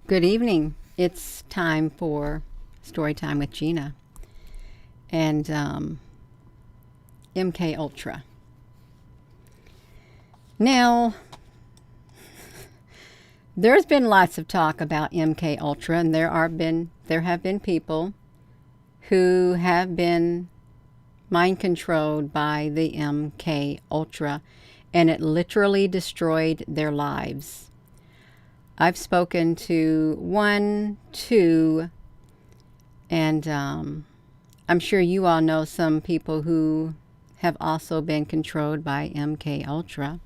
Good evening. It's time for story time with Gina and MK Ultra. Now, there's been lots of talk about MK Ultra, and there have been people who have been mind controlled by the MK Ultra, and it literally destroyed their lives. I've spoken to one, two, and I'm sure you all know some people who have also been controlled by MK Ultra.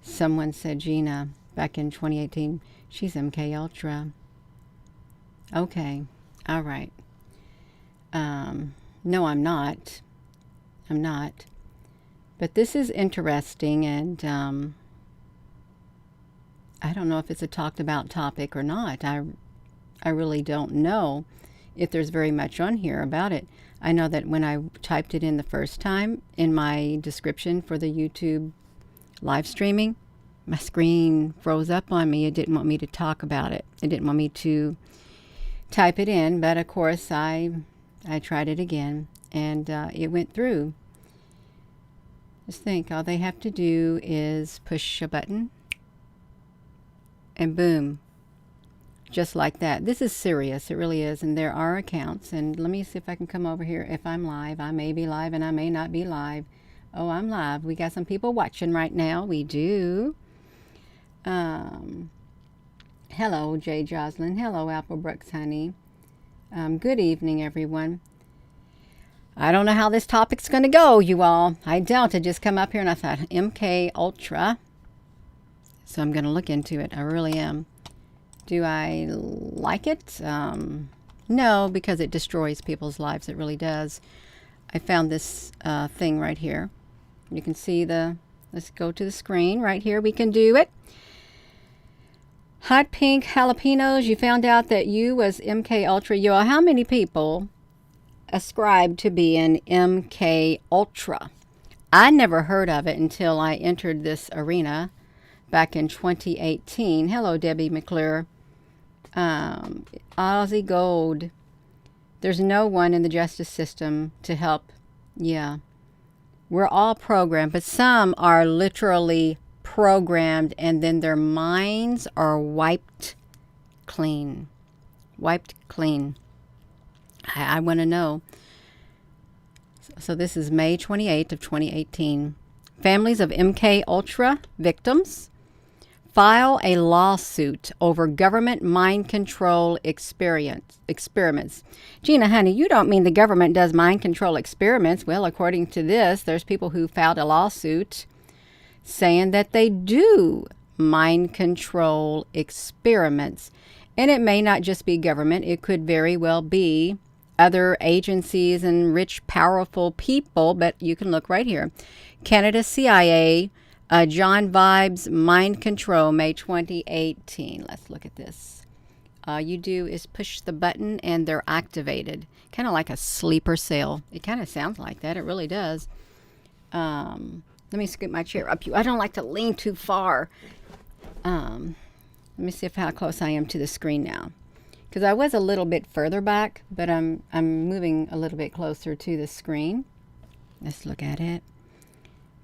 Someone said, Gina, back in 2018, she's MK Ultra. Okay, all right. No, I'm not. I'm not. But this is interesting, and I don't know if it's a talked about topic or not. I really don't know if there's very much on here about it. I know that when I typed it in the first time in my description for the YouTube live streaming, my screen froze up on me. It didn't want me to talk about it. It didn't want me to type it in, but of course I tried it again, and it went through. Just think, all they have to do is push a button, and boom, just like that. This is serious. It really is. And there are accounts. And let me see if I can come over here. If I'm live, I may be live and I may not be live. Oh, I'm live. We got some people watching right now. We do. Hello, Jay Jocelyn. Hello, Apple Brooks, honey. Good evening, everyone. I don't know how this topic's going to go, you all. I don't. I just come up here and I thought, MK Ultra. So I'm going to look into it. I really am. Do I like it? No, because it destroys people's lives. It really does. I found this thing right here. You can see let's go to the screen right here. We can do it. Hot Pink Jalapenos, you found out that you was MK Ultra. You all, how many people ascribe to being MK Ultra? I never heard of it until I entered this arena back in 2018. Hello, Debbie McClure. Aussie Gold. There's no one in the justice system to help. Yeah. We're all programmed, but some are literally programmed and then their minds are wiped clean. Wiped clean. I want to know. So this is May 28th of 2018. Families of MK Ultra victims file a lawsuit over government mind control experiments. Gina, honey, you don't mean the government does mind control experiments. Well, according to this, there's people who filed a lawsuit saying that they do mind control experiments. And it may not just be government. It could very well be other agencies and rich, powerful people. But you can look right here. Canada CIA, John Vibes, Mind Control, May 2018. Let's look at this. All you do is push the button and they're activated. Kind of like a sleeper cell. It kind of sounds like that. It really does. Let me scoot my chair up. I don't like to lean too far. Let me see how close I am to the screen now. Because I was a little bit further back, but I'm moving a little bit closer to the screen. Let's look at it.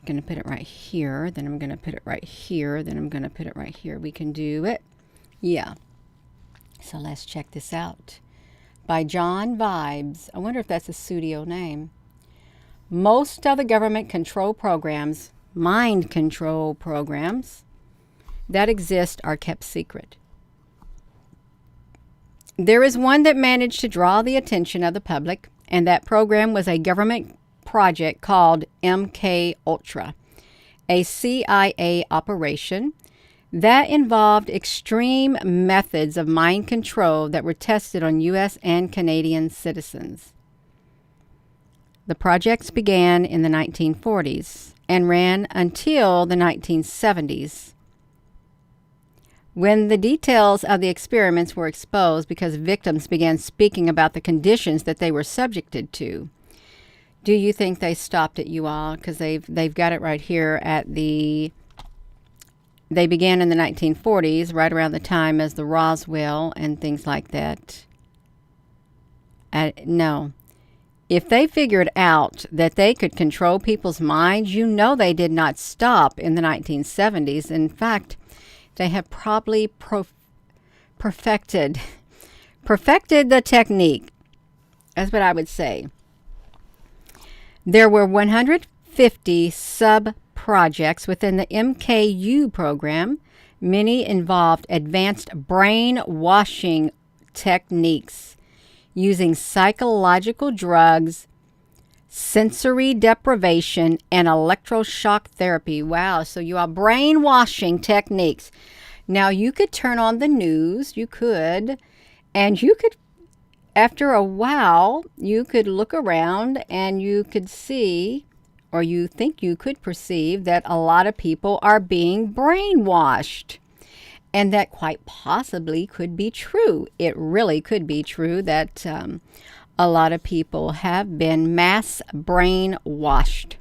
I'm going to put it right here, then I'm going to put it right here, then I'm going to put it right here. We can do it. Yeah. So let's check this out. By John Vibes. I wonder if that's a studio name. Most of the government control programs, mind control programs, that exist are kept secret. There is one that managed to draw the attention of the public, and that program was a government project called MK Ultra, a CIA operation that involved extreme methods of mind control that were tested on U.S. and Canadian citizens. The projects began in the 1940s and ran until the 1970s. When the details of the experiments were exposed because victims began speaking about the conditions that they were subjected to, do you think they stopped it, you all? Because they've got it right here at the They began in the 1940s, right around the time as the Roswell and things like that. No. If they figured out that they could control people's minds, you know they did not stop in the 1970s. In fact, they have probably perfected the technique. That's what I would say. There were 150 sub-projects within the MKU program. Many involved advanced brainwashing techniques using psychological drugs, sensory deprivation, and electroshock therapy. Wow, so you are brainwashing techniques. Now, you could turn on the news, and you could, after a while, you could look around and you could see, or you think you could perceive, that a lot of people are being brainwashed. And that quite possibly could be true. It really could be true that a lot of people have been mass brainwashed.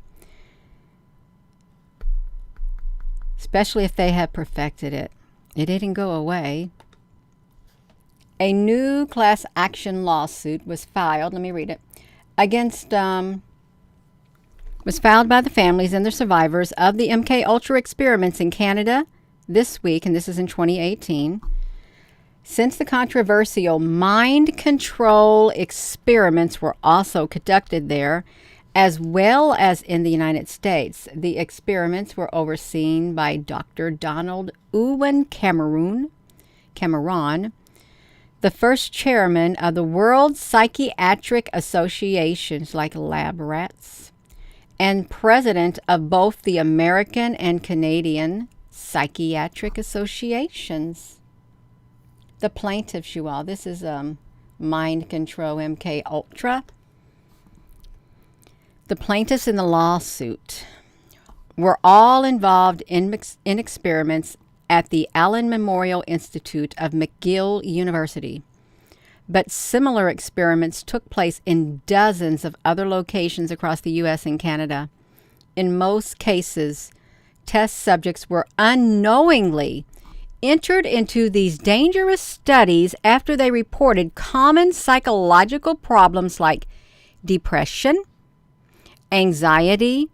Especially if they have perfected it. It didn't go away. A new class action lawsuit was filed. Let me read it. Was filed by the families and the survivors of the MK Ultra experiments in Canada this week, and this is in 2018. Since the controversial mind control experiments were also conducted there, as well as in the United States, the experiments were overseen by Dr. Donald Owen Cameron, the first chairman of the World Psychiatric Associations, like lab rats, and president of both the American and Canadian Psychiatric Associations. The plaintiffs, you all, this is Mind Control MK Ultra. The plaintiffs in the lawsuit were all involved in experiments at the Allen Memorial Institute of McGill University. But similar experiments took place in dozens of other locations across the U.S. and Canada. In most cases, test subjects were unknowingly entered into these dangerous studies after they reported common psychological problems like depression, anxiety,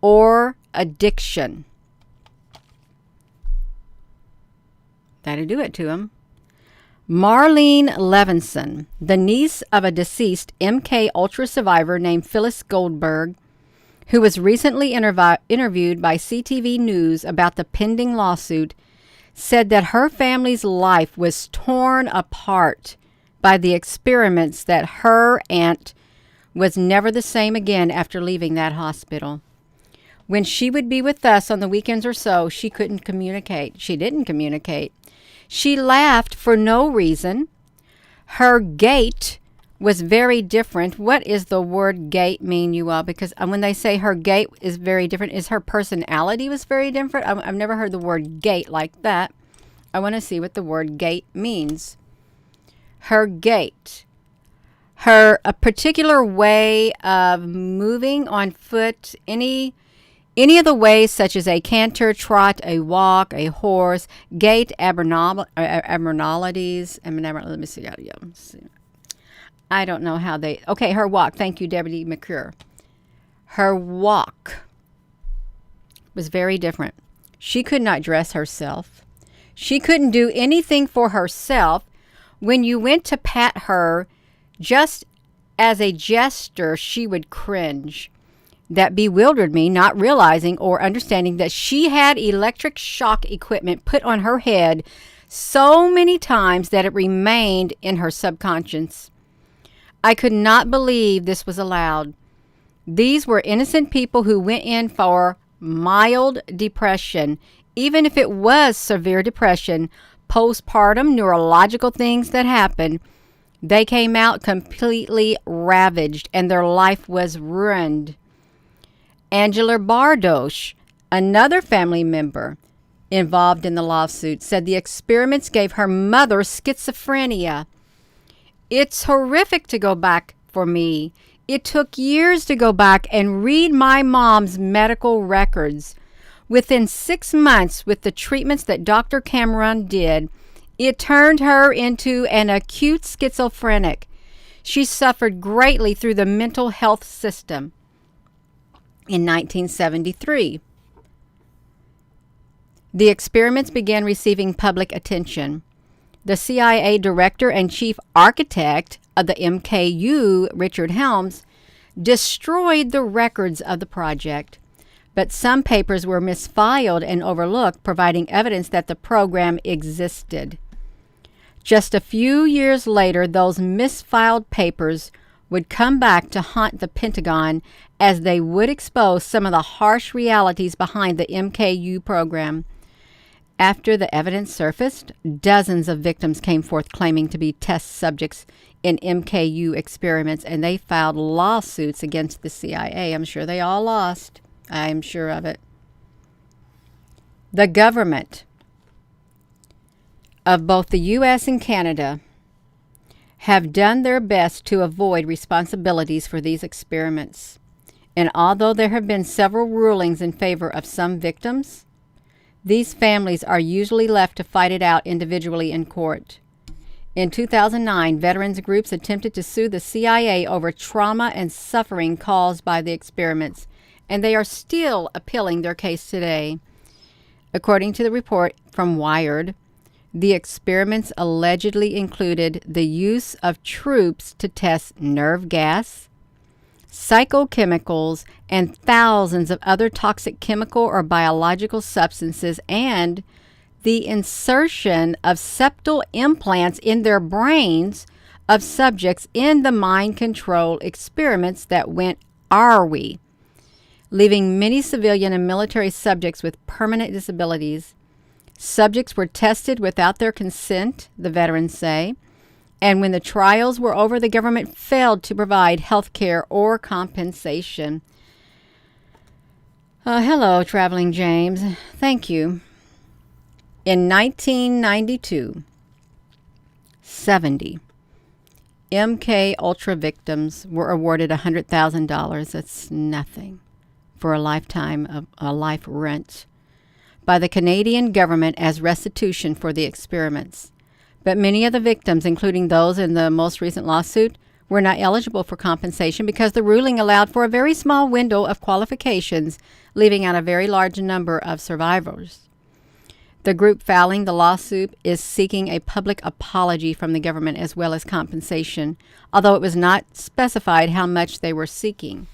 or addiction. That'll do it to them. Marlene Levinson, the niece of a deceased MK Ultra survivor named Phyllis Goldberg, who was recently interviewed by CTV News about the pending lawsuit, said that her family's life was torn apart by the experiments, that her aunt was never the same again after leaving that hospital. When she would be with us on the weekends or so, she couldn't communicate. She didn't communicate. She laughed for no reason. Her gait was very different. What is the word gait mean, you all? Because when they say her gait is very different, is her personality was very different? I've never heard the word gait like that. I want to see what the word gait means. Her gait. A particular way of moving on foot, any of the ways such as a canter, trot, a walk, a horse, gait, abnormalities. Let me see. I don't know how they... Okay, her walk. Thank you, Deputy McCure. Her walk was very different. She could not dress herself. She couldn't do anything for herself. When you went to pat her, just as a gesture, she would cringe. That bewildered me, not realizing or understanding that she had electric shock equipment put on her head so many times that it remained in her subconscious. I could not believe this was allowed. These were innocent people who went in for mild depression, even if it was severe depression, postpartum, neurological things that happened. They came out completely ravaged and their life was ruined. Angela Bardosh, another family member involved in the lawsuit, said the experiments gave her mother schizophrenia. It's horrific to go back for me. It took years to go back and read my mom's medical records. Within 6 months, with the treatments that Dr. Cameron did, it turned her into an acute schizophrenic. She suffered greatly through the mental health system. In 1973, the experiments began receiving public attention. The CIA director and chief architect of the MKU, Richard Helms, destroyed the records of the project, but some papers were misfiled and overlooked, providing evidence that the program existed. Just a few years later, those misfiled papers would come back to haunt the Pentagon, as they would expose some of the harsh realities behind the MKU program. After the evidence surfaced, dozens of victims came forth claiming to be test subjects in MKU experiments, and they filed lawsuits against the CIA. I'm sure they all lost. I'm sure of it. The government of both the U.S. and Canada have done their best to avoid responsibilities for these experiments. And although there have been several rulings in favor of some victims, these families are usually left to fight it out individually in court. In 2009, veterans groups attempted to sue the CIA over trauma and suffering caused by the experiments, and they are still appealing their case today. According to the report from Wired, the experiments allegedly included the use of troops to test nerve gas, psychochemicals, and thousands of other toxic chemical or biological substances, and the insertion of septal implants in their brains of subjects in the mind control experiments that went ARWE, leaving many civilian and military subjects with permanent disabilities. Subjects were tested without their consent, the veterans say, and when the trials were over, the government failed to provide health care or compensation. Hello, Traveling James. Thank you. In 1992, 70 MK Ultra victims were awarded $100,000. That's nothing for a lifetime of a life rent by the Canadian government as restitution for the experiments. But many of the victims, including those in the most recent lawsuit, were not eligible for compensation because the ruling allowed for a very small window of qualifications, leaving out a very large number of survivors. The group filing the lawsuit is seeking a public apology from the government as well as compensation, although it was not specified how much they were seeking.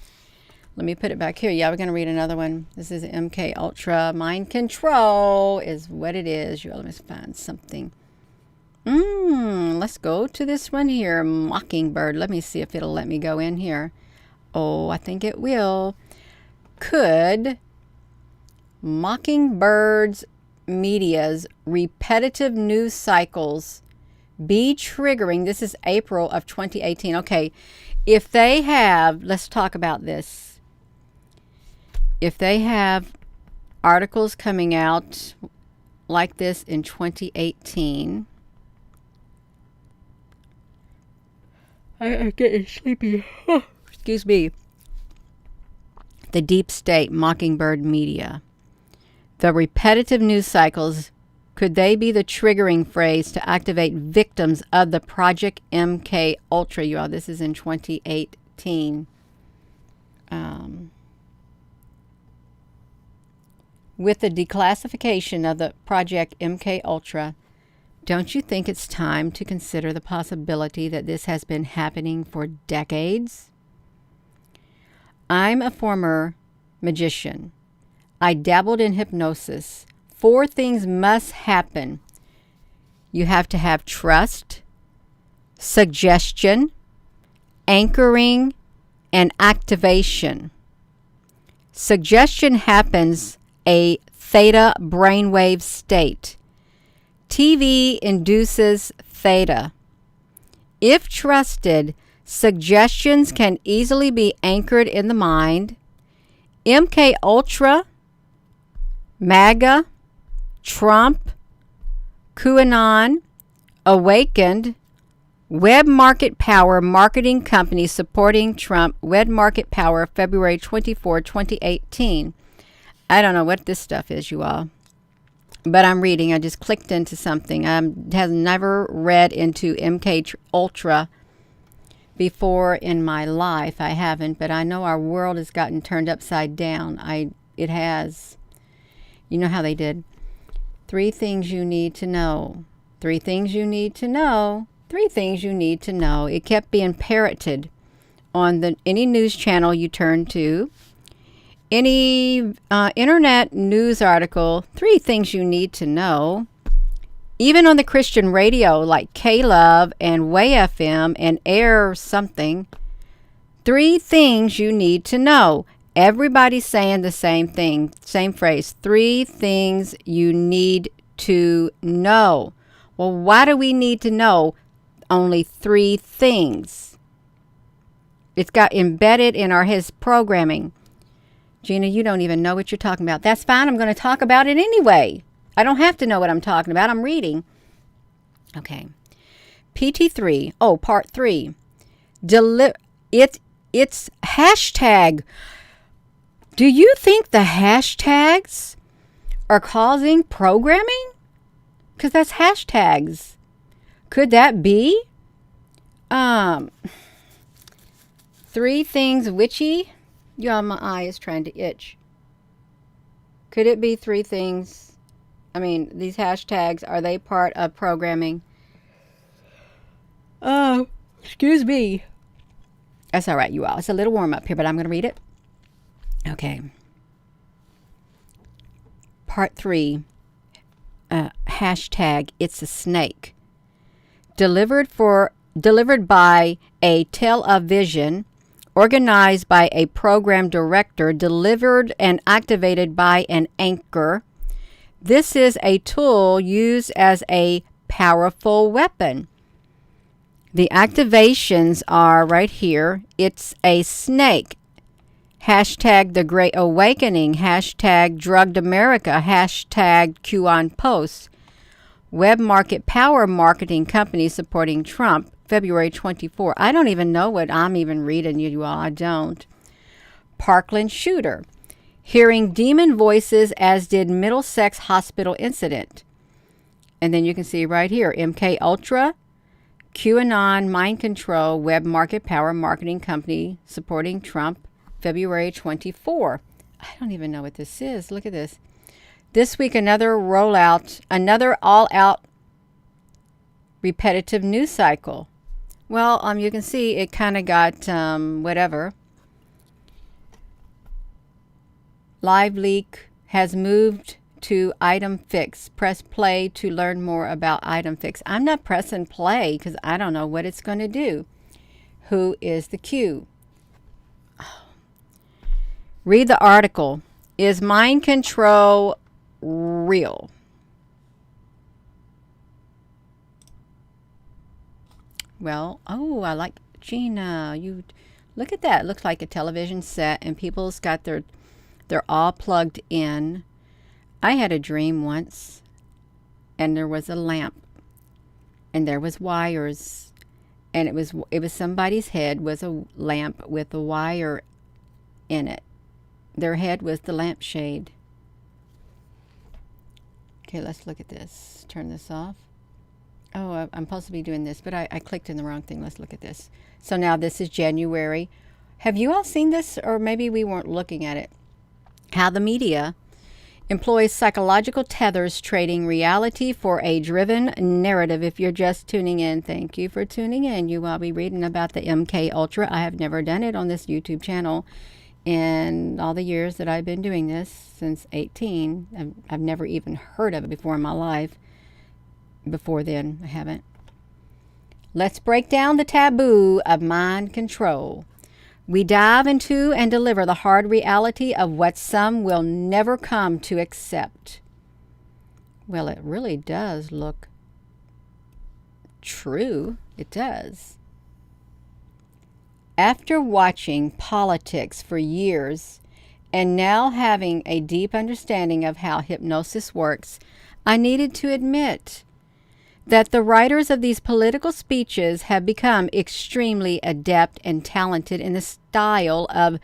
Let me put it back here. Yeah, we're going to read another one. This is MK Ultra. Mind control is what it is. Let me find something. Let's go to this one here. Mockingbird. Let me see if it'll let me go in here. Oh, I think it will. Could Mockingbird's media's repetitive news cycles be triggering? This is April of 2018. Okay, if they have, let's talk about this. If they have articles coming out like this in 2018, I'm getting sleepy. Excuse me. The deep state, Mockingbird media. The repetitive news cycles, could they be the triggering phrase to activate victims of the Project MK Ultra? You all, this is in 2018. With the declassification of the Project MK Ultra, don't you think it's time to consider the possibility that this has been happening for decades? I'm a former magician. I dabbled in hypnosis. 4 things must happen. You have to have trust, suggestion, anchoring, and activation. Suggestion happens a theta brainwave state. TV induces theta. If trusted, suggestions can easily be anchored in the mind. MK Ultra, MAGA, Trump, QAnon, Awakened, Web Market Power marketing company supporting Trump, Web Market Power, February 24, 2018. I don't know what this stuff is, you all. But I'm reading. I just clicked into something. I have never read into MK Ultra before in my life. I haven't, but I know our world has gotten turned upside down. It has. You know how they did. 3 things you need to know. 3 things you need to know. 3 things you need to know. It kept being parroted on any news channel you turn to. Any internet news article, 3 things you need to know. Even on the Christian radio like K-Love and Way FM and Air something, 3 things you need to know. Everybody's saying the same thing, same phrase. 3 things you need to know. Well, why do we need to know only 3 things? It's got embedded in his programming. Gina, you don't even know what you're talking about. That's fine. I'm going to talk about it anyway. I don't have to know what I'm talking about. I'm reading. Okay. PT3. Oh, part 3. It's hashtag. Do you think the hashtags are causing programming? Because that's hashtags. Could that be? 3 things witchy. Yeah, my eye is trying to itch. Could it be 3 things? I mean, these hashtags, are they part of programming? Oh, excuse me. That's all right, you all. It's a little warm up here, but I'm going to read it. Okay. Part 3. Hashtag, it's a snake. Delivered by a television, organized by a program director, delivered and activated by an anchor. This is a tool used as a powerful weapon. The activations are right here. It's a snake. Hashtag the Great Awakening. Hashtag Drugged America. Hashtag QAnon Posts. Web Market Power Marketing Company supporting Trump. February 24. I don't even know what I'm even reading, you all. I don't. Parkland shooter. Hearing demon voices as did Middlesex Hospital incident. And then you can see right here, MK Ultra, QAnon, Mind Control, Web Market Power Marketing Company supporting Trump. February 24. I don't even know what this is. Look at this. This week, another all-out repetitive news cycle. Well, you can see it kind of got whatever. Live leak has moved to item fix. Press play to learn more about item fix. I'm not pressing play because I don't know what it's going to do. Who is the Q? Read the article. Is mind control real? Well, oh, I like Gina. You look at that. It looks like a television set, and people's got they're all plugged in. I had a dream once, and there was a lamp, and there was wires, and it was somebody's head was a lamp with a wire in it. Their head was the lampshade. Okay, let's look at this. Turn this off. Oh, I'm supposed to be doing this, but I clicked in the wrong thing. Let's look at this. So now this is January. Have you all seen this? Or maybe we weren't looking at it. How the media employs psychological tethers trading reality for a driven narrative. If you're just tuning in, thank you for tuning in. You will be reading about the MK Ultra. I have never done it on this YouTube channel. In all the years that I've been doing this, since 18, I've never even heard of it before in my life. Before then, I haven't. Let's break down the taboo of mind control. We dive into and deliver the hard reality of what some will never come to accept. Well, it really does look true. It does. After watching politics for years and now having a deep understanding of how hypnosis works, I needed to admit that the writers of these political speeches have become extremely adept and talented in the style of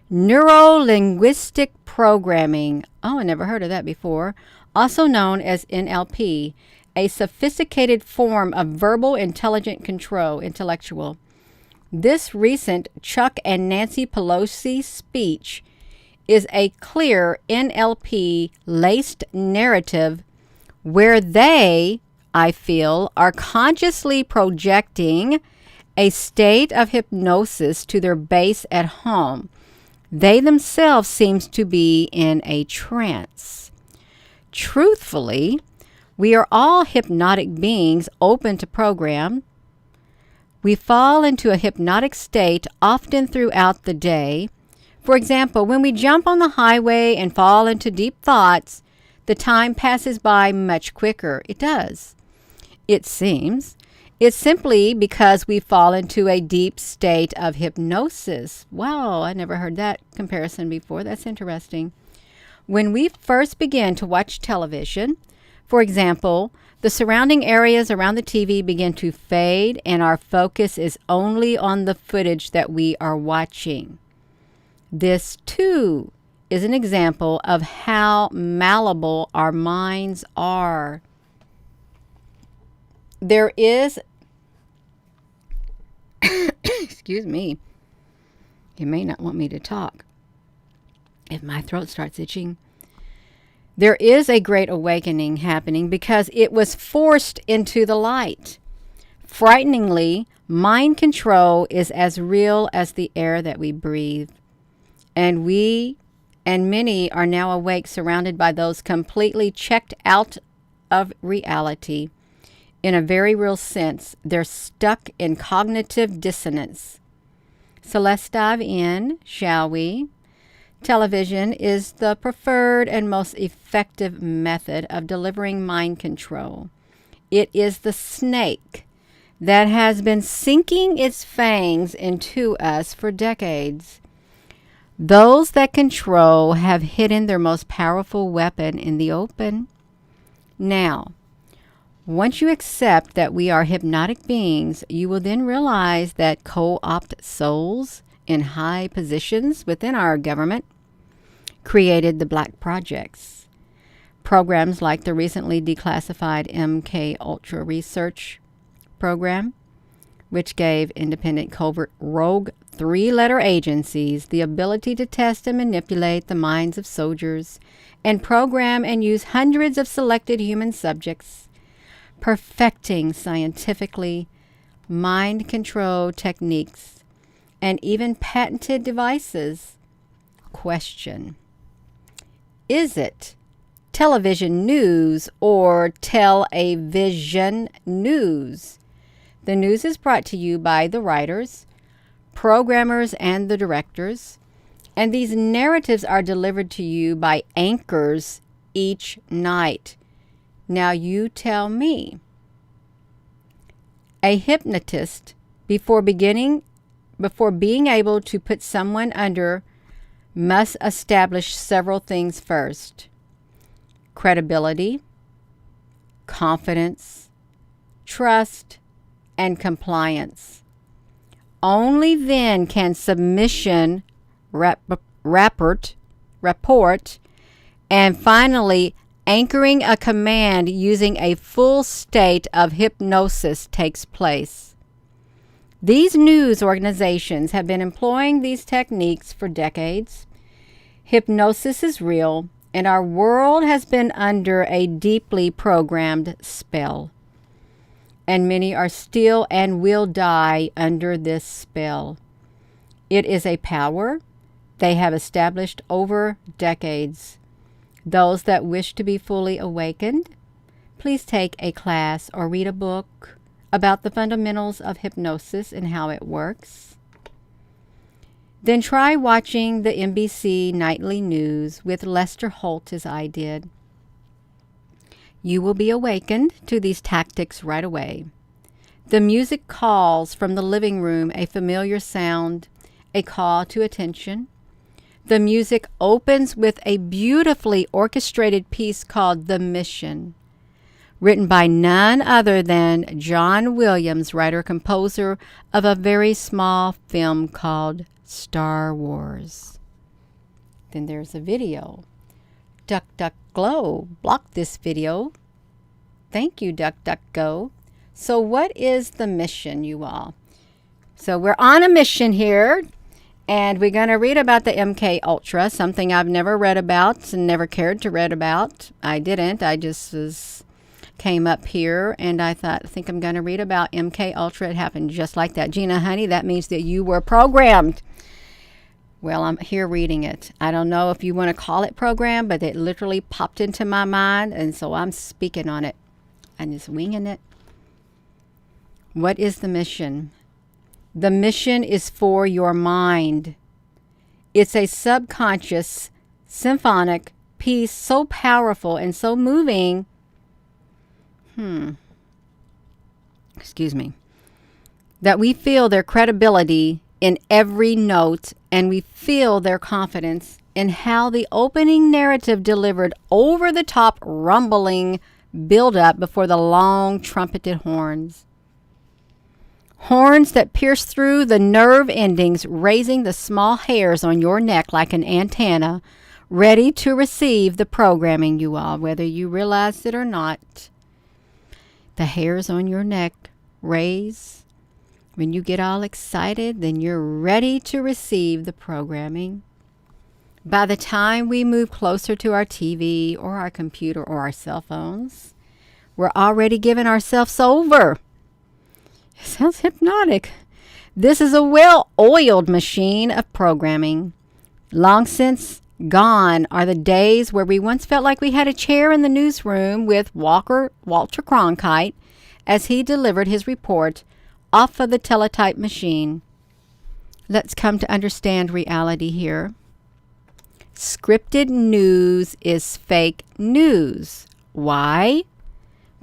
Neuro-linguistic programming. Oh, I never heard of that before. Also known as NLP, a sophisticated form of verbal intelligent control, intellectual. This recent Chuck and Nancy Pelosi speech is a clear NLP laced narrative where they, I feel, are consciously projecting a state of hypnosis to their base at home. They themselves seem to be in a trance. Truthfully, we are all hypnotic beings open to program. We fall into a hypnotic state often throughout the day. For example, when we jump on the highway and fall into deep thoughts, the time passes by much quicker. It does. It seems. It's simply because we fall into a deep state of hypnosis. Wow, I never heard that comparison before. That's interesting. When we first begin to watch television, for example, the surrounding areas around the TV begin to fade and our focus is only on the footage that we are watching. This, too, is an example of how malleable our minds are. There is, excuse me, you may not want me to talk if my throat starts itching. There is a great awakening happening because it was forced into the light. Frighteningly, mind control is as real as the air that we breathe. And many are now awake, surrounded by those completely checked out of reality. In a very real sense, they're stuck in cognitive dissonance. So let's dive in, shall we? Television is the preferred and most effective method of delivering mind control. It is the snake that has been sinking its fangs into us for decades. Those that control have hidden their most powerful weapon in the open. Now, once you accept that we are hypnotic beings, you will then realize that co-opt souls in high positions within our government created the black projects. Programs like the recently declassified MK Ultra research program, which gave independent covert rogue three-letter agencies the ability to test and manipulate the minds of soldiers and program and use hundreds of selected human subjects, perfecting scientifically mind control techniques and even patented devices. Question: is it television news or tell-a-vision news? The news is brought to you by the writers, programmers, and the directors, and these narratives are delivered to you by anchors each night. Now you tell me. A hypnotist, before being able to put someone under, must establish several things first: credibility, confidence, trust, and compliance. Only then can submission, rapport, and finally anchoring a command using a full state of hypnosis takes place. These news organizations have been employing these techniques for decades. Hypnosis is real, and our world has been under a deeply programmed spell. And many are still and will die under this spell. It is a power they have established over decades. Those that wish to be fully awakened, please take a class or read a book about the fundamentals of hypnosis and how it works. Then try watching the NBC nightly news with Lester Holt as I did. You will be awakened to these tactics right away. The music calls from the living room, a familiar sound, a call to attention. The music opens with a beautifully orchestrated piece called The Mission, written by none other than John Williams, writer-composer of a very small film called Star Wars. Then there's a video. DuckDuckGo blocked this video. Thank you, DuckDuckGo. So what is the mission, you all? So we're on a mission here, and we're going to read about the MK Ultra, something I've never read about and never cared to read about. I didn't. I just came up here, and I think I'm going to read about MK Ultra. It happened just like that. Gina, honey, that means that you were programmed. Well, I'm here reading it. I don't know if you want to call it program, but it literally popped into my mind, and so I'm speaking on it. I'm just winging it. What is the mission? The mission is for your mind. It's a subconscious, symphonic piece so powerful and so moving. Excuse me. That we feel their credibility in every note, and we feel their confidence in how the opening narrative delivered over the top rumbling build up before the long trumpeted horns. Horns that pierce through the nerve endings, raising the small hairs on your neck like an antenna, ready to receive the programming, you all, whether you realize it or not. The hairs on your neck raise. When you get all excited, then you're ready to receive the programming. By the time we move closer to our TV or our computer or our cell phones, we're already giving ourselves over. It sounds hypnotic. This is a well-oiled machine of programming. Long since gone are the days where we once felt like we had a chair in the newsroom with Walter Cronkite as he delivered his report off of the teletype machine. Let's come to understand reality here. Scripted news is fake news. Why?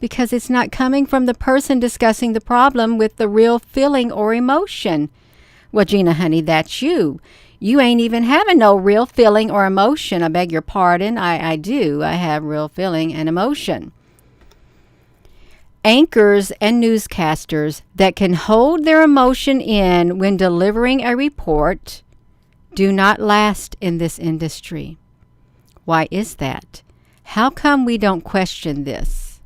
Because it's not coming from the person discussing the problem with the real feeling or emotion. Well, Gina, honey, that's you. You ain't even having no real feeling or emotion. I beg your pardon. I do. I have real feeling and emotion. Anchors and newscasters that can hold their emotion in when delivering a report do not last in this industry. Why is that? How come we don't question this?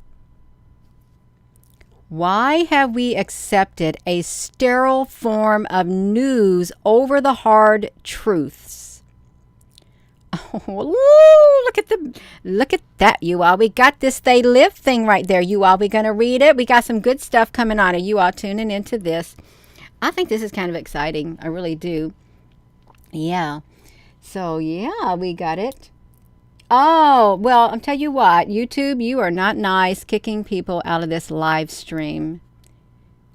Why have we accepted a sterile form of news over the hard truths? Oh, look at that, you all. We got this They Live thing right there, you all. We're going to read it. We got some good stuff coming on. Are you all tuning into this? I think this is kind of exciting. I really do. Yeah. So, yeah, we got it. Oh, well, I'll tell you what. YouTube, you are not nice kicking people out of this live stream.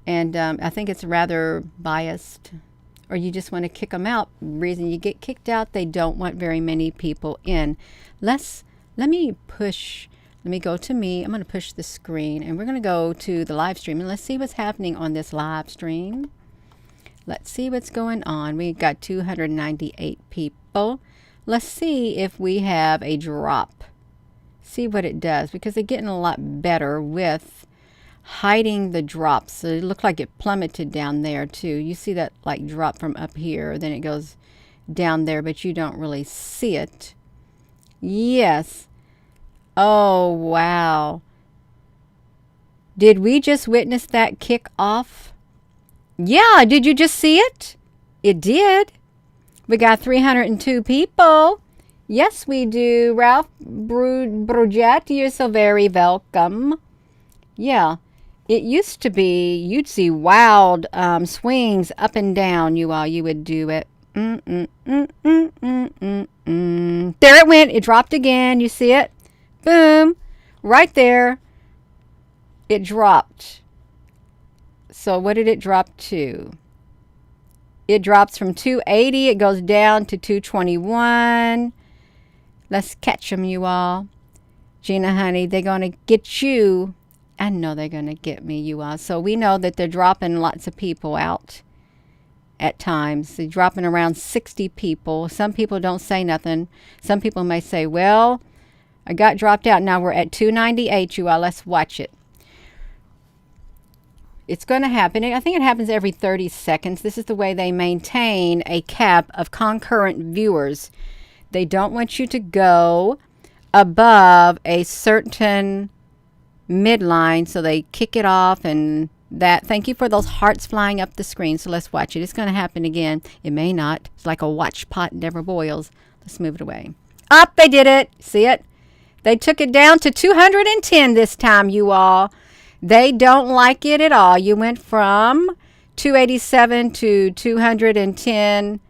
And I think it's rather biased. Or you just want to kick them out. Reason you get kicked out, they don't want very many people in. Let me go to me. I'm going to push the screen, and we're going to go to the live stream, and let's see what's happening on this live stream. Let's see what's going on. We got 298 people. Let's see if we have a drop. See what it does, because they're getting a lot better with hiding the drops. So it looked like it plummeted down there too. You see that like drop from up here, then it goes down there, but you don't really see it. Yes. Oh, wow. Did we just witness that kick off? Yeah, did you just see it? It did. We got 302 people. Yes, we do. Ralph Brujet, you're so very welcome. Yeah. It used to be, you'd see wild swings up and down, you all. You would do it. There it went. It dropped again. You see it? Boom. Right there. It dropped. So what did it drop to? It drops from 280. It goes down to 221. Let's catch them, you all. Gina, honey, they're going to get you. I know they're going to get me, you all. So we know that they're dropping lots of people out at times. They're dropping around 60 people. Some people don't say nothing. Some people may say, well, I got dropped out. Now we're at 298, you all. Let's watch it. It's going to happen. I think it happens every 30 seconds. This is the way they maintain a cap of concurrent viewers. They don't want you to go above a certain midline, so they kick it off and that. Thank you for those hearts flying up the screen. So let's watch it. It's going to happen again. It may not. It's like a watch pot never boils. Let's move it away. Up, they did it. See it? They took it down to 210 this time, you all. They don't like it at all. You went from 287 to 210,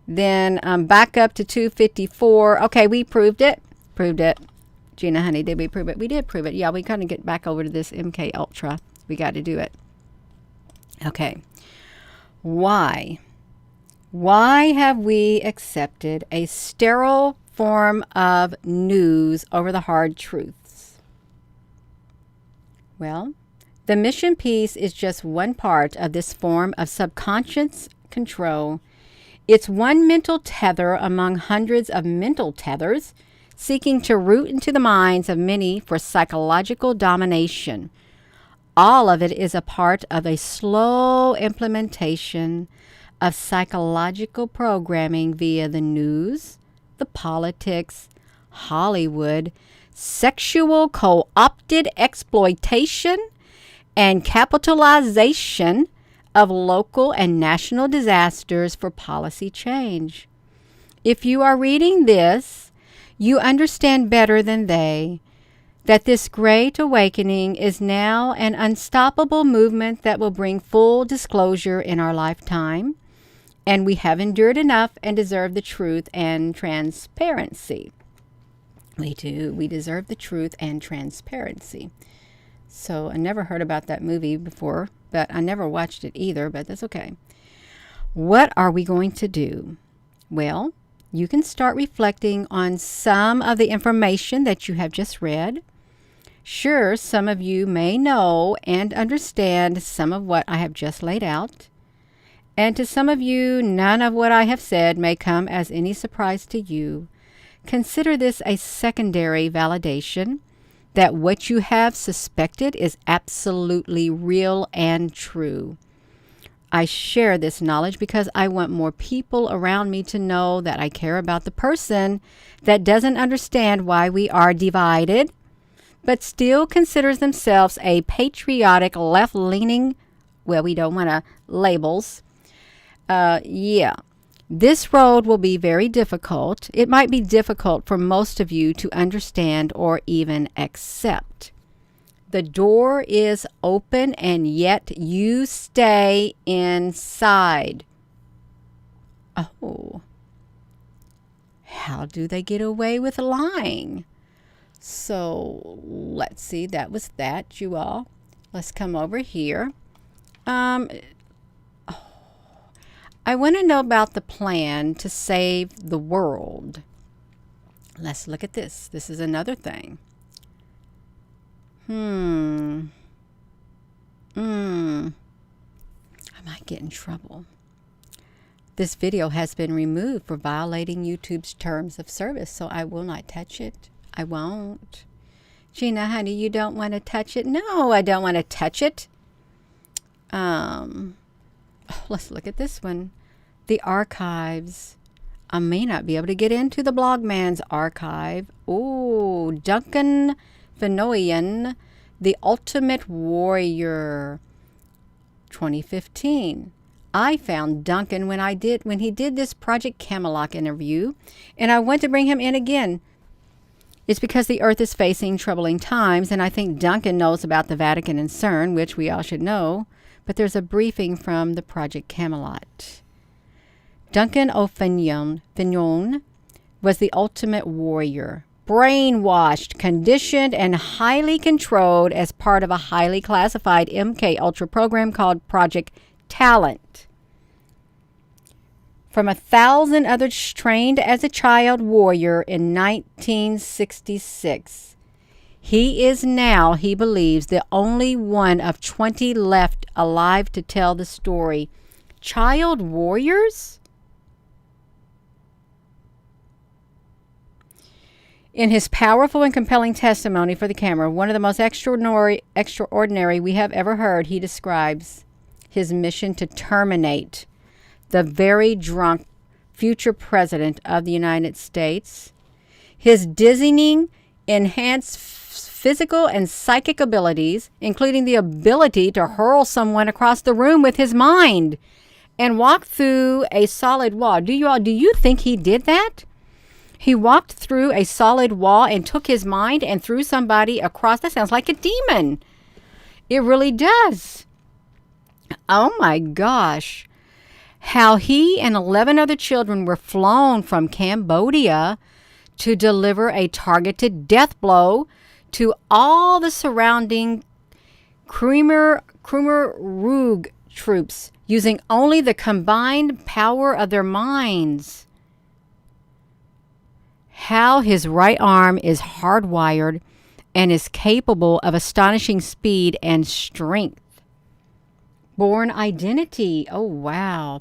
then back up to 254. Okay, we proved it. Proved it. Gina, honey, did we prove it? We did prove it. Yeah, we kind of get back over to this MK Ultra. We got to do it. Okay. Why? Why have we accepted a sterile form of news over the hard truths? Well, the mission piece is just one part of this form of subconscious control. It's one mental tether among hundreds of mental tethers seeking to root into the minds of many for psychological domination. All of it is a part of a slow implementation of psychological programming via the news, the politics, Hollywood, sexual co-opted exploitation, and capitalization of local and national disasters for policy change. If you are reading this, you understand better than they that this great awakening is now an unstoppable movement that will bring full disclosure in our lifetime, and we have endured enough and deserve the truth and transparency. We do. We deserve the truth and transparency. So I never heard about that movie before, but I never watched it either, but that's okay. What are we going to do? Well, you can start reflecting on some of the information that you have just read. Sure, some of you may know and understand some of what I have just laid out. And to some of you, none of what I have said may come as any surprise to you. Consider this a secondary validation that what you have suspected is absolutely real and true. I share this knowledge because I want more people around me to know that I care about the person that doesn't understand why we are divided, but still considers themselves a patriotic, left-leaning, well, we don't want to labels. This road will be very difficult. It might be difficult for most of you to understand or even accept. The door is open and yet you stay inside. Oh, how do they get away with lying? So let's see, that was that, you all. Let's come over here. I want to know about the plan to save the world. Let's look at this. This is another thing. I might get in trouble. This video has been removed for violating YouTube's terms of service, so I will not touch it. I won't. Gina, honey, you don't want to touch it? No, I don't want to touch it. Let's look at this one. The archives. I may not be able to get into the Blogman's archive. Oh, Duncan Fenoyan, The Ultimate Warrior, 2015. I found Duncan when he did this Project Camelot interview, and I want to bring him in again. It's because the Earth is facing troubling times, and I think Duncan knows about the Vatican and CERN, which we all should know, but there's a briefing from the Project Camelot. Duncan Fignon was the ultimate warrior, brainwashed, conditioned, and highly controlled as part of a highly classified MK Ultra program called Project Talent. From 1,000 others trained as a child warrior in 1966. He is now, he believes, the only one of 20 left alive to tell the story. Child warriors? In his powerful and compelling testimony for the camera, one of the most extraordinary we have ever heard, he describes his mission to terminate the very drunk future president of the United States. His dizzying, enhanced physical and psychic abilities, including the ability to hurl someone across the room with his mind and walk through a solid wall. Do you think he did that? He walked through a solid wall and took his mind and threw somebody across. That sounds like a demon. It really does. Oh my gosh. How he and 11 other children were flown from Cambodia to deliver a targeted death blow to all the surrounding Khmer Rouge troops using only the combined power of their minds. How his right arm is hardwired and is capable of astonishing speed and strength. Born identity. Oh, wow.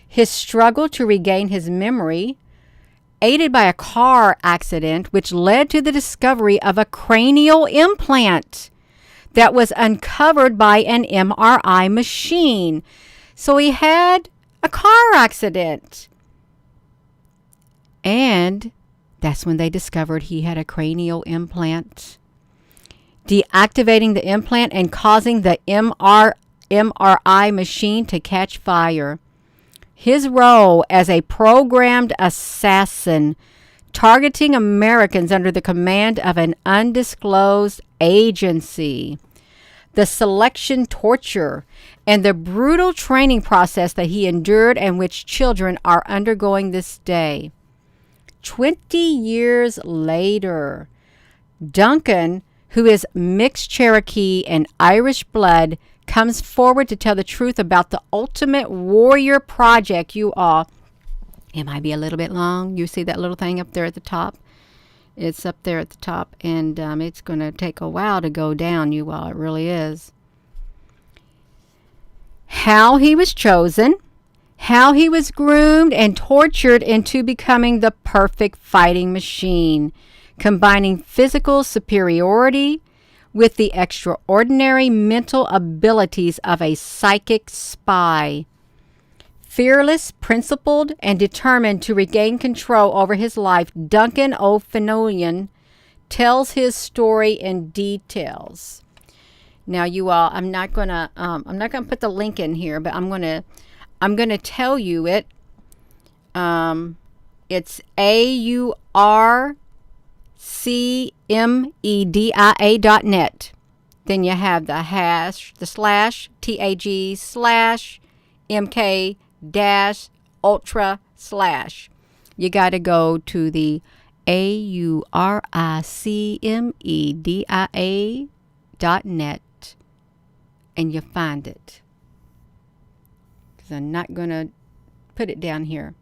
His struggle to regain his memory, aided by a car accident, which led to the discovery of a cranial implant that was uncovered by an MRI machine. So he had a car accident. And that's when they discovered he had a cranial implant. Deactivating the implant and causing the MRI machine to catch fire. His role as a programmed assassin targeting Americans under the command of an undisclosed agency. The selection torture and the brutal training process that he endured and which children are undergoing this day. 20 years later, Duncan, who is mixed Cherokee and Irish blood, comes forward to tell the truth about the ultimate warrior project. You all, it might be a little bit long. You see that little thing up there at the top? It's up there at the top, and it's going to take a while to go down, you all. It really is. How he was chosen, how he was groomed and tortured into becoming the perfect fighting machine, combining physical superiority with the extraordinary mental abilities of a psychic spy. Fearless, principled, and determined to regain control over his life, Duncan O'Fenollian tells his story in details. Now, you all, I'm not gonna put the link in here, but I'm gonna tell you it. It's AURCmedia.net. Then you have the /tag/MK-ultra/. You got to go to the AURICMEDIA.net and you find it. Because I'm not going to put it down here.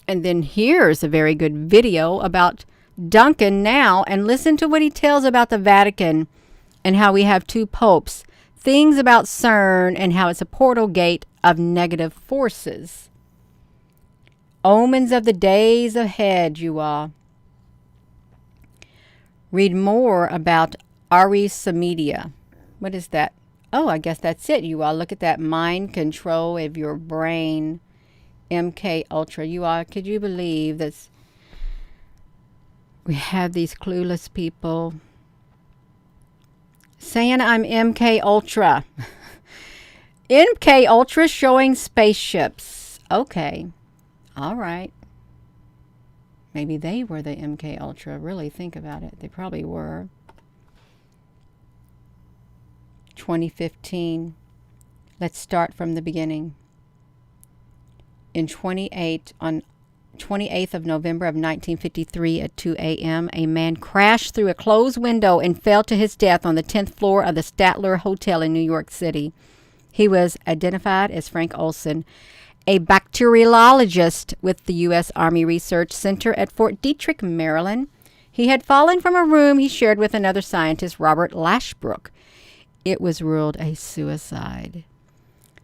And then here's a very good video about Duncan now, and listen to what he tells about the Vatican and how we have two popes, things about CERN and how it's a portal gate of negative forces. Omens of the days ahead, you all. Read more about Media. What is that? Oh, I guess that's it, you all. Look at that. Mind control of your brain. MK Ultra. You all, could you believe this? We have these clueless people saying I'm MK Ultra. MK Ultra showing spaceships. Okay. All right. Maybe they were the MK Ultra. Really think about it. They probably were. 2015. Let's start from the beginning. On 28th of November of 1953 at 2 a.m., a man crashed through a closed window and fell to his death on the 10th floor of the Statler Hotel in New York City. He was identified as Frank Olson, a bacteriologist with the U.S. Army Research Center at Fort Detrick, Maryland. He had fallen from a room he shared with another scientist, Robert Lashbrook. It was ruled a suicide.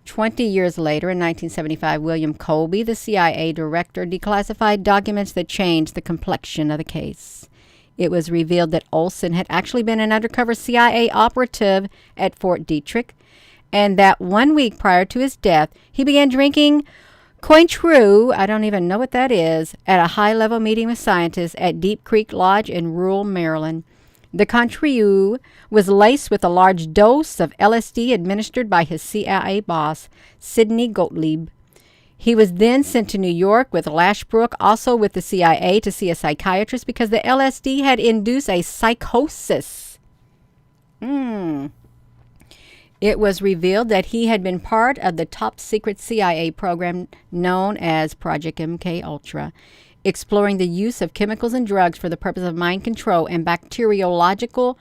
20 years later, in 1975, William Colby, the CIA director, declassified documents that changed the complexion of the case. It was revealed that Olson had actually been an undercover CIA operative at Fort Detrick, and that 1 week prior to his death, he began drinking Cointreau, I don't even know what that is, at a high-level meeting with scientists at Deep Creek Lodge in rural Maryland. The Cointreau was laced with a large dose of LSD administered by his CIA boss, Sidney Gottlieb. He was then sent to New York with Lashbrook, also with the CIA, to see a psychiatrist because the LSD had induced a psychosis. It was revealed that he had been part of the top-secret CIA program known as Project MK-Ultra, exploring the use of chemicals and drugs for the purpose of mind control and bacteriological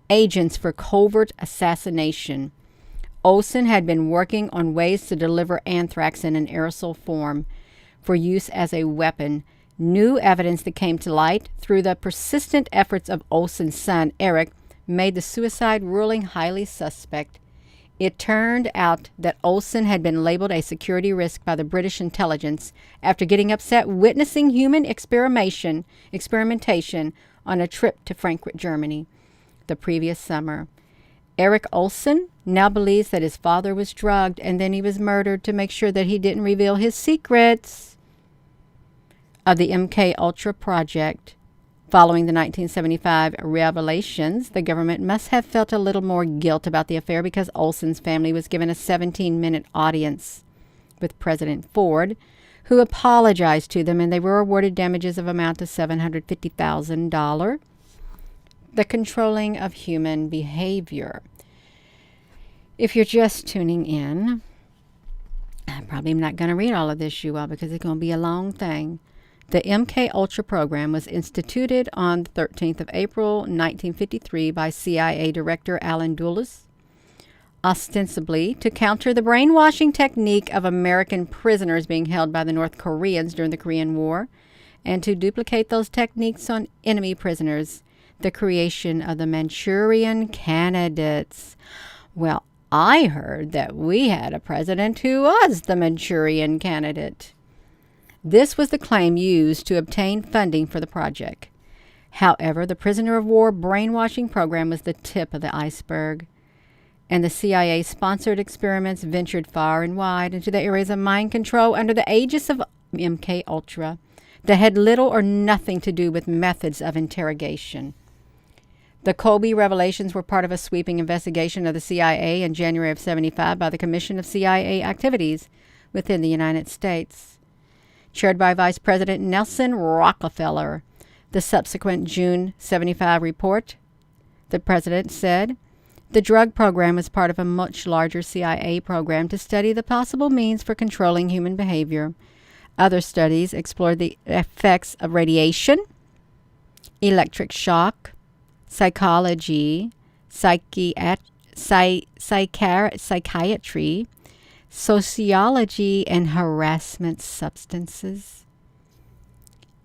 agents for covert assassination. Olson had been working on ways to deliver anthrax in an aerosol form for use as a weapon. New evidence that came to light through the persistent efforts of Olson's son, Eric, made the suicide ruling highly suspect. It turned out that Olson had been labeled a security risk by the British intelligence after getting upset witnessing human experimentation on a trip to Frankfurt, Germany, the previous summer. Eric Olson now believes that his father was drugged and then he was murdered to make sure that he didn't reveal his secrets of the MK-Ultra project. Following the 1975 revelations, the government must have felt a little more guilt about the affair because Olson's family was given a 17-minute audience with President Ford, who apologized to them, and they were awarded damages of amount to $750,000. The controlling of human behavior. If you're just tuning in, I'm probably not going to read all of this, you all, because it's going to be a long thing. The MK-Ultra program was instituted on the 13th of April, 1953 by CIA Director Allen Dulles, ostensibly to counter the brainwashing technique of American prisoners being held by the North Koreans during the Korean War, and to duplicate those techniques on enemy prisoners, the creation of the Manchurian candidates. Well, I heard that we had a president who was the Manchurian candidate. This was the claim used to obtain funding for the project. However, the prisoner of war brainwashing program was the tip of the iceberg, and the CIA-sponsored experiments ventured far and wide into the areas of mind control under the aegis of MK-Ultra that had little or nothing to do with methods of interrogation. The Colby revelations were part of a sweeping investigation of the CIA in January of 1975 by the Commission of CIA Activities within the United States, chaired by Vice President Nelson Rockefeller. The subsequent June 1975 report, the president said, the drug program was part of a much larger CIA program to study the possible means for controlling human behavior. Other studies explored the effects of radiation, electric shock, psychology, psychiatry, sociology, and harassment substances.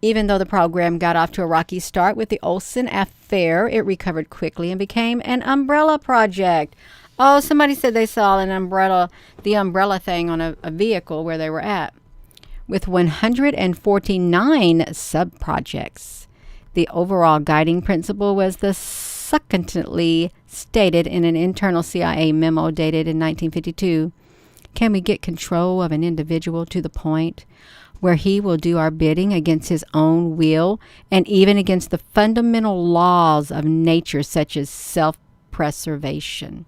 Even though the program got off to a rocky start with the Olson affair, it recovered quickly and became an umbrella project. Oh, somebody said they saw the umbrella thing on a vehicle where they were at, with 149 sub-projects. The overall guiding principle was the succinctly stated in an internal CIA memo dated in 1952. Can we get control of an individual to the point where he will do our bidding against his own will and even against the fundamental laws of nature, such as self-preservation?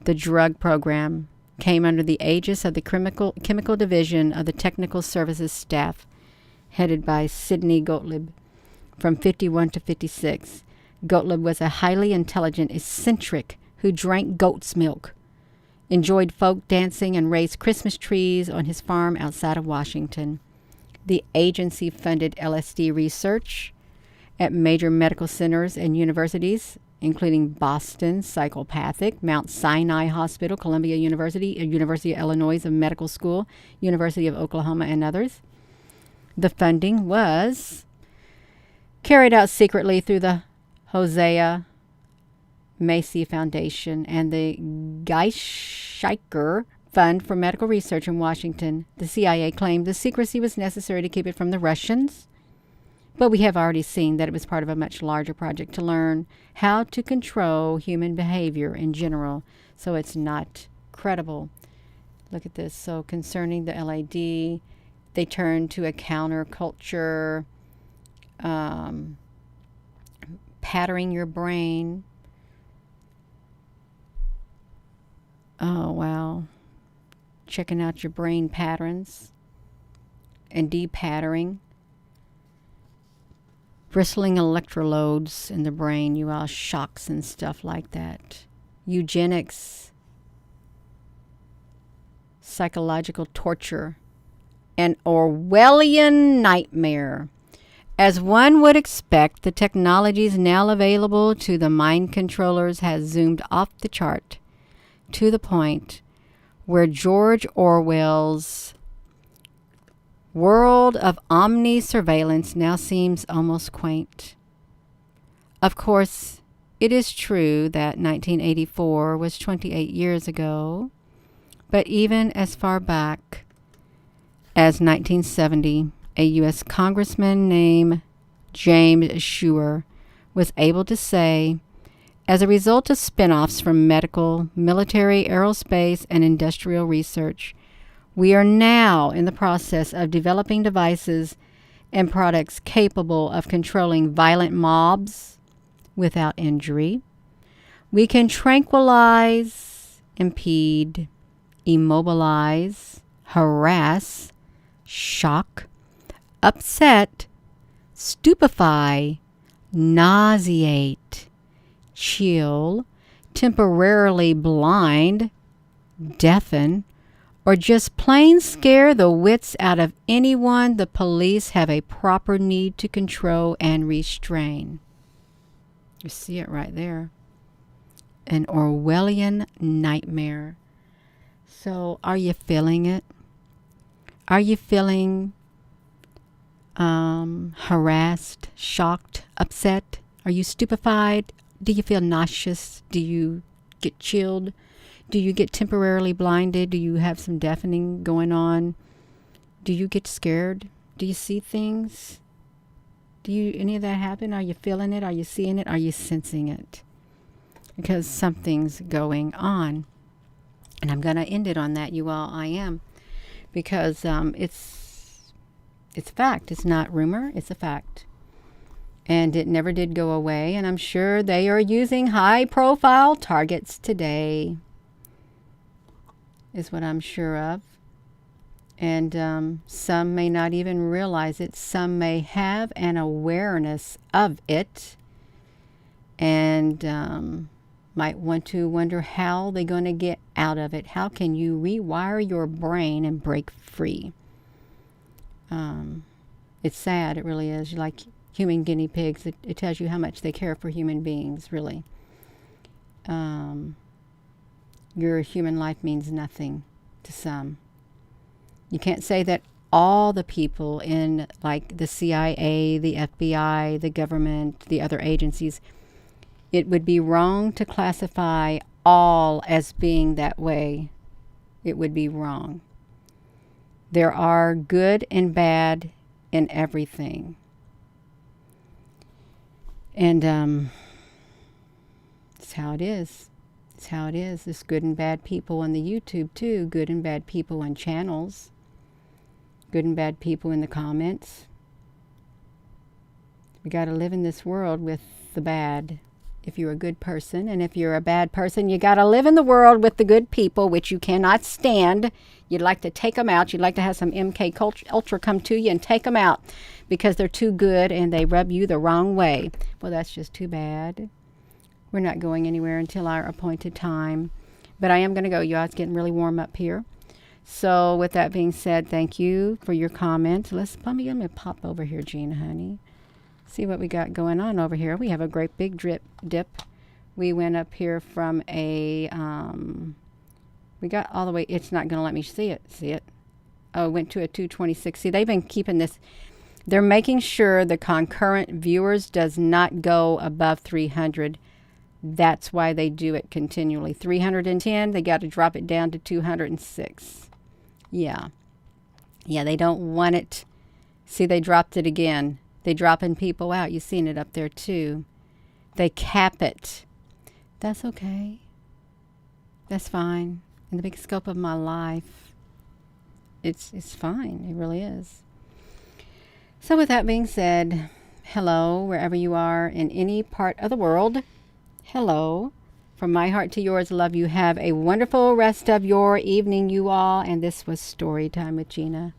The drug program came under the aegis of the chemical division of the Technical Services Staff, headed by Sidney Gottlieb. From 51 to 56, Gottlieb was a highly intelligent eccentric who drank goat's milk, enjoyed folk dancing, and raised Christmas trees on his farm outside of Washington. The agency funded LSD research at major medical centers and universities, including Boston Psychopathic, Mount Sinai Hospital, Columbia University, University of Illinois Medical School, University of Oklahoma, and others. The funding was carried out secretly through the Hosea Macy Foundation and the Geischiker Fund for Medical Research in Washington. The CIA claimed the secrecy was necessary to keep it from the Russians, but we have already seen that it was part of a much larger project to learn how to control human behavior in general, so it's not credible. Look at this. So concerning the LAD, they turn to a counterculture, patterning your brain. Oh, wow. Checking out your brain patterns and de-patterning. Bristling electrodes in the brain, you all, shocks and stuff like that. Eugenics, psychological torture, an Orwellian nightmare. As one would expect, the technologies now available to the mind controllers has zoomed off the chart to the point where George Orwell's world of omni-surveillance now seems almost quaint. Of course, it is true that 1984 was 28 years ago, but even as far back as 1970, a U.S. congressman named James Schuer was able to say, as a result of spin-offs from medical, military, aerospace, and industrial research, we are now in the process of developing devices and products capable of controlling violent mobs without injury. We can tranquilize, impede, immobilize, harass, shock, upset, stupefy, nauseate, chill, temporarily blind, deafen, or just plain scare the wits out of anyone the police have a proper need to control and restrain. You see it right there. An Orwellian nightmare. So are you feeling it? Are you feeling harassed, shocked, upset? Are you stupefied? Do you feel nauseous? Do you get chilled? Do you get temporarily blinded? Do you have some deafening going on? Do you get scared? Do you see things? Do you any of that happen? Are you feeling it? Are you seeing it? Are you sensing it? Because something's going on. And I'm going to end it on that, you all. I am. Because it's fact. It's not rumor. It's a fact. And it never did go away. And I'm sure they are using high-profile targets today, is what I'm sure of. And some may not even realize it. Some may have an awareness of it and might want to wonder how they're going to get out of it. How can you rewire your brain and break free? It's sad. It really is. Like human guinea pigs. It tells you how much they care for human beings, really. Your human life means nothing to some. You can't say that all the people in like the CIA, the FBI, the government, the other agencies, it would be wrong to classify all as being that way. It would be wrong. There are good and bad in everything. And it's how it is. It's how it is. There's good and bad people on the YouTube too. Good and bad people on channels. Good and bad people in the comments. We got to live in this world with the bad. If you're a good person, and if you're a bad person, you got to live in the world with the good people, which you cannot stand. You'd like to take them out. You'd like to have some MK Ultra come to you and take them out because they're too good and they rub you the wrong way. Well, that's just too bad. We're not going anywhere until our appointed time. But I am going to go, y'all. It's getting really warm up here. So with that being said, thank you for your comments. Let me pop over here, Gina, honey. See what we got going on over here. We have a great big dip. We went up here from a, we got all the way, it's not going to let me see it. See it? Oh, went to a 226. See, they've been keeping this. They're making sure the concurrent viewers does not go above 300. That's why they do it continually. 310, they got to drop it down to 206. Yeah. Yeah, they don't want it. See, they dropped it again. They dropping people out. You've seen it up there too. They cap it. That's okay. That's fine. in the big scope of my life, it's fine. It really is. So with that being said, hello, wherever you are in any part of the world. Hello. From my heart to yours, love you. Have a wonderful rest of your evening, you all. And this was Storytime with Gina.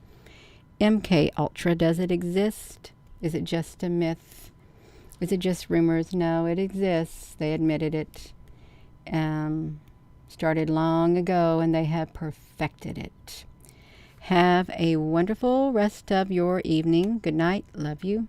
MK Ultra, does it exist? Is it just a myth? Is it just rumors? No, it exists. They admitted it. Started long ago, and they have perfected it. Have a wonderful rest of your evening. Good night. Love you.